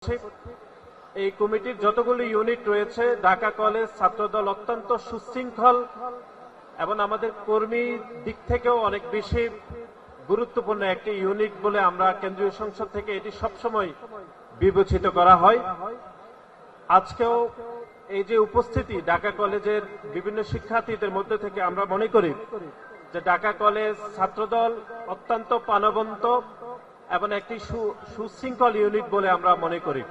এই কমিটির যতগুলো ইউনিট রয়েছে ঢাকা কলেজ ছাত্রদল অত্যন্ত সুশৃঙ্খল এবং আমাদের কর্মী দিক থেকেও অনেক বেশি গুরুত্বপূর্ণ একটি ইউনিট বলে আমরা কেন্দ্রীয় সংসদ থেকে এটি সবসময় বিবেচিত করা হয়। আজকেও এই যে উপস্থিতি ঢাকা কলেজের বিভিন্ন শিক্ষার্থীদের মধ্যে থেকে আমরা মনে করি যে ঢাকা কলেজ ছাত্রদল অত্যন্ত প্রাণবন্ত এবং একটি সুশৃঙ্খল ইউনিট বলে আমরা মনে করি।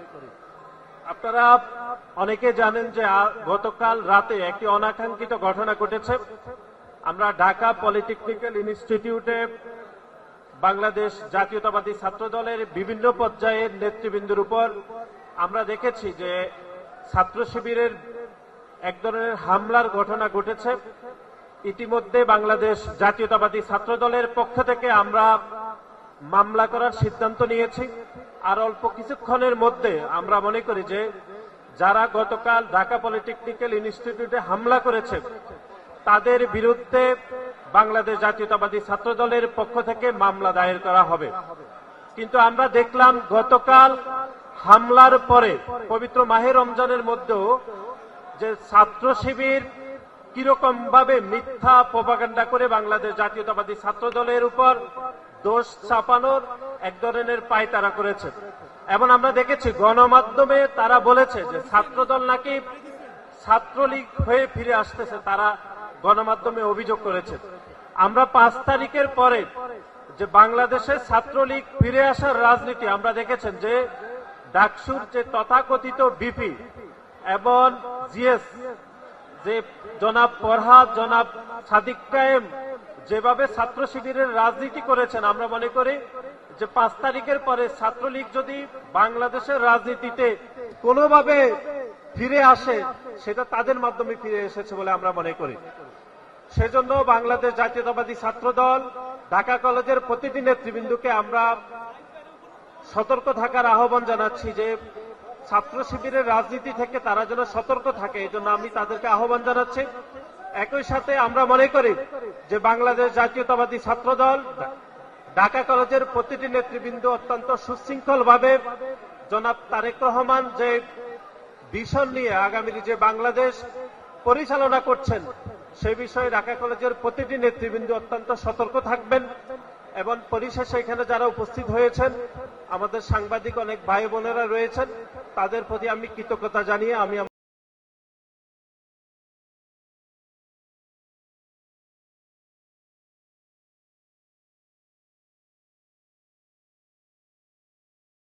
আপনারা অনেকে জানেন যে গতকাল রাতে একটি অনাকাঙ্ক্ষিত ঘটনা ঘটেছে। আমরা ঢাকা পলিটেকনিক্যাল ইনস্টিটিউটে বাংলাদেশ জাতীয়তাবাদী ছাত্রদলের বিভিন্ন পর্যায়ের নেতৃবৃন্দের উপর আমরা দেখেছি যে ছাত্র শিবিরের এক ধরনের হামলার ঘটনা ঘটেছে। ইতিমধ্যে বাংলাদেশ জাতীয়তাবাদী ছাত্রদলের পক্ষ থেকে আমরা মামলা করার সিদ্ধান্ত নিয়েছি। আর অল্প কিছুক্ষণের মধ্যে আমরা মনে করি যে যারা গতকাল ঢাকা পলিটেকনিক্যাল ইনস্টিটিউটে হামলা করেছে তাদের বিরুদ্ধে বাংলাদেশ জাতীয়তাবাদী ছাত্রদলের পক্ষ থেকে মামলা দায়ের করা হবে। কিন্তু আমরা দেখলাম গতকাল হামলার পরে পবিত্র মাহে রমজানের মধ্যেও যে ছাত্র শিবির কিরকম ভাবে মিথ্যা প্রপাগান্ডা করে বাংলাদেশ জাতীয়তাবাদী ছাত্রদলের উপর দোষ চাপানোর এক ধরনের পায়তারা করেছে। এবং আমরা দেখেছি গণমাধ্যমে তারা বলেছে যে ছাত্রদল নাকি ছাত্রলীগ হয়ে ফিরে আসতেছে, তারা গণমাধ্যমে অভিযোগ করেছে। আমরা 5 তারিখের পরে যে বাংলাদেশে ছাত্রলীগ ফিরে আসার রাজনীতি আমরা দেখেছেন যে ডাকসুর যে তথাকথিত বিপি এবং জিএস যে জনাব ফরহাদ জনাব সাদিক কায়েম যেভাবে ছাত্র শিবিরের রাজনীতি করেছেন, আমরা মনে করি যে 5 তারিখের পরে ছাত্রলীগ যদি বাংলাদেশের রাজনীতিতে কোনোভাবে ফিরে আসে সেটা তাদের মাধ্যমে ফিরে এসেছে বলে আমরা মনে করি। সেজন্য বাংলাদেশ জাতীয়তাবাদী ছাত্রদল ঢাকা কলেজের প্রতিটি নেতৃবৃন্দকে আমরা সতর্ক থাকার আহ্বান জানাচ্ছি যে ছাত্র শিবিরের রাজনীতি থেকে তারা যেন সতর্ক থাকে, এই জন্য আমি তাদেরকে আহ্বান জানাচ্ছি। একই সাথে আমরা মনে করি যে বাংলাদেশ জাতীয়তাবাদী ছাত্রদল ঢাকা কলেজের প্রতিটি নেতৃবৃন্দ অত্যন্ত সুশৃঙ্খল ভাবে জনাব তারেক রহমান যে ভিশন নিয়ে আগামী যে বাংলাদেশ পরিচালনা করছেন সে বিষয়ে ঢাকা কলেজের প্রতিটি নেতৃবৃন্দ অত্যন্ত সতর্ক থাকবেন। এবং পরিশেষে এখানে যারা উপস্থিত হয়েছেন আমাদের সাংবাদিক অনেক ভাই বোনেরা রয়েছেন, তাদের প্রতি আমি কৃতজ্ঞতা জানিয়ে আমি